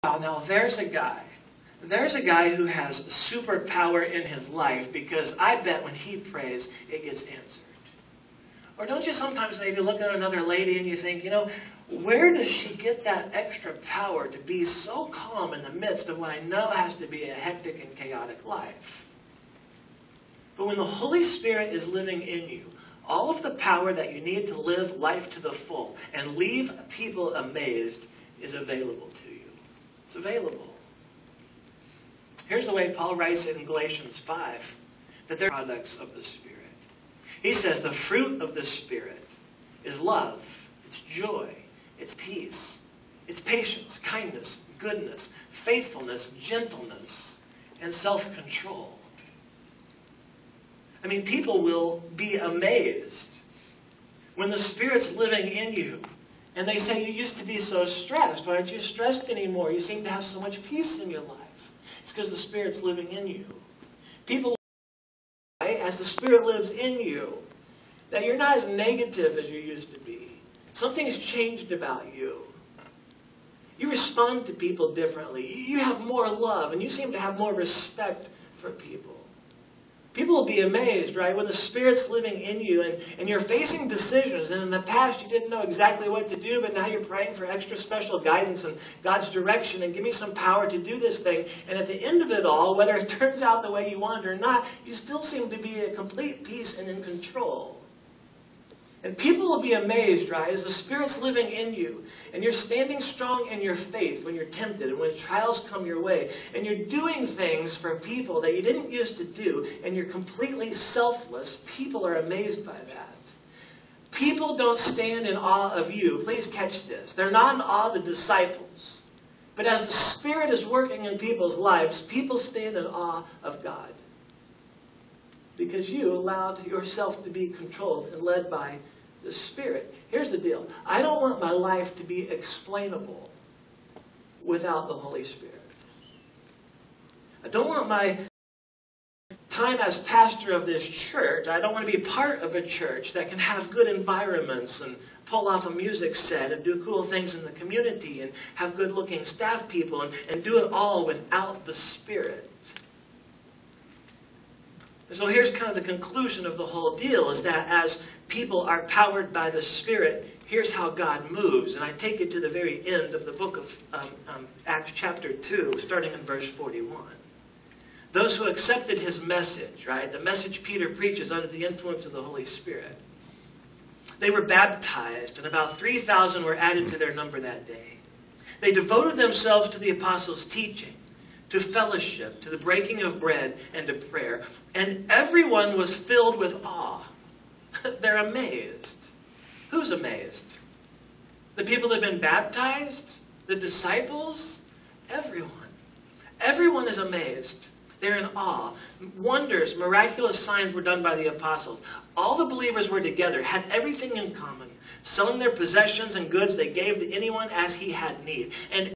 Now there's a guy. There's a guy who has superpower in his life because I bet when he prays, it gets answered. Or don't you sometimes maybe look at another lady and you think, you know, where does she get that extra power to be so calm in the midst of what I know has to be a hectic and chaotic life? But when the Holy Spirit is living in you, all of the power that you need to live life to the full and leave people amazed is available to you. It's available. Here's the way Paul writes it in Galatians 5, that they're products of the Spirit. He says the fruit of the Spirit is love, it's joy, it's peace, it's patience, kindness, goodness, faithfulness, gentleness, and self-control. I mean, people will be amazed when the Spirit's living in you. And they say, you used to be so stressed. Why aren't you stressed anymore? You seem to have so much peace in your life. It's because the Spirit's living in you. People, as the Spirit lives in you, that you're not as negative as you used to be. Something's changed about you. You respond to people differently. You have more love, and you seem to have more respect for people. People will be amazed, right, when the Spirit's living in you and you're facing decisions. And in the past, you didn't know exactly what to do, but now you're praying for extra special guidance and God's direction and give me some power to do this thing. And at the end of it all, whether it turns out the way you want or not, you still seem to be at complete peace and in control. And people will be amazed, right, as the Spirit's living in you, and you're standing strong in your faith when you're tempted and when trials come your way, and you're doing things for people that you didn't used to do, and you're completely selfless. People are amazed by that. People don't stand in awe of you. Please catch this. They're not in awe of the disciples. But as the Spirit is working in people's lives, people stand in awe of God. Because you allowed yourself to be controlled and led by the Spirit. Here's the deal. I don't want my life to be explainable without the Holy Spirit. I don't want my time as pastor of this church, I don't want to be part of a church that can have good environments and pull off a music set and do cool things in the community and have good-looking staff people and do it all without the Spirit. So here's kind of the conclusion of the whole deal, is that as people are powered by the Spirit, here's how God moves. And I take it to the very end of the book of Acts chapter 2, starting in verse 41. Those who accepted his message, right, the message Peter preaches under the influence of the Holy Spirit, they were baptized, and about 3,000 were added to their number that day. They devoted themselves to the apostles' teaching, to fellowship, to the breaking of bread, and to prayer. And everyone was filled with awe. They're amazed. Who's amazed? The people that have been baptized? The disciples? Everyone. Everyone is amazed. They're in awe. Wonders, miraculous signs were done by the apostles. All the believers were together, had everything in common. Selling their possessions and goods, they gave to anyone as he had need. And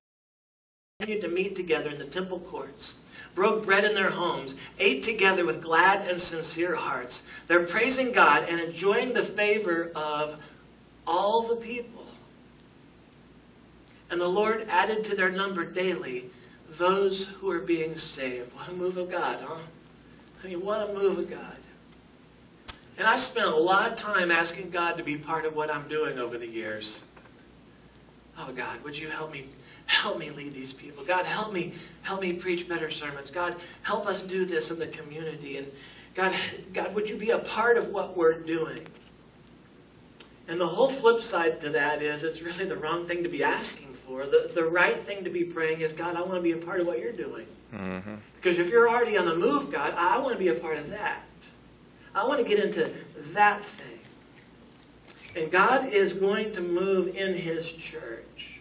continued to meet together in the temple courts, broke bread in their homes, ate together with glad and sincere hearts. They're praising God and enjoying the favor of all the people. And the Lord added to their number daily those who are being saved. What a move of God, huh? I mean, what a move of God. And I've spent a lot of time asking God to be part of what I'm doing over the years. Oh, God, would you help me lead these people? God, help me preach better sermons. God, help us do this in the community. And God, would you be a part of what we're doing? And the whole flip side to that is it's really the wrong thing to be asking for. The right thing to be praying is, God, I want to be a part of what you're doing. Mm-hmm. Because if you're already on the move, God, I want to be a part of that. I want to get into that thing. And God is going to move in his church.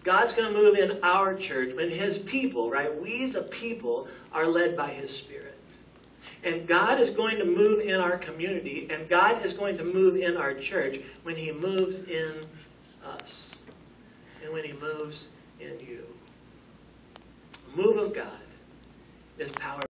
God's going to move in our church when his people, right? We, the people, are led by his Spirit. And God is going to move in our community, and God is going to move in our church when he moves in us and when he moves in you. The move of God is power.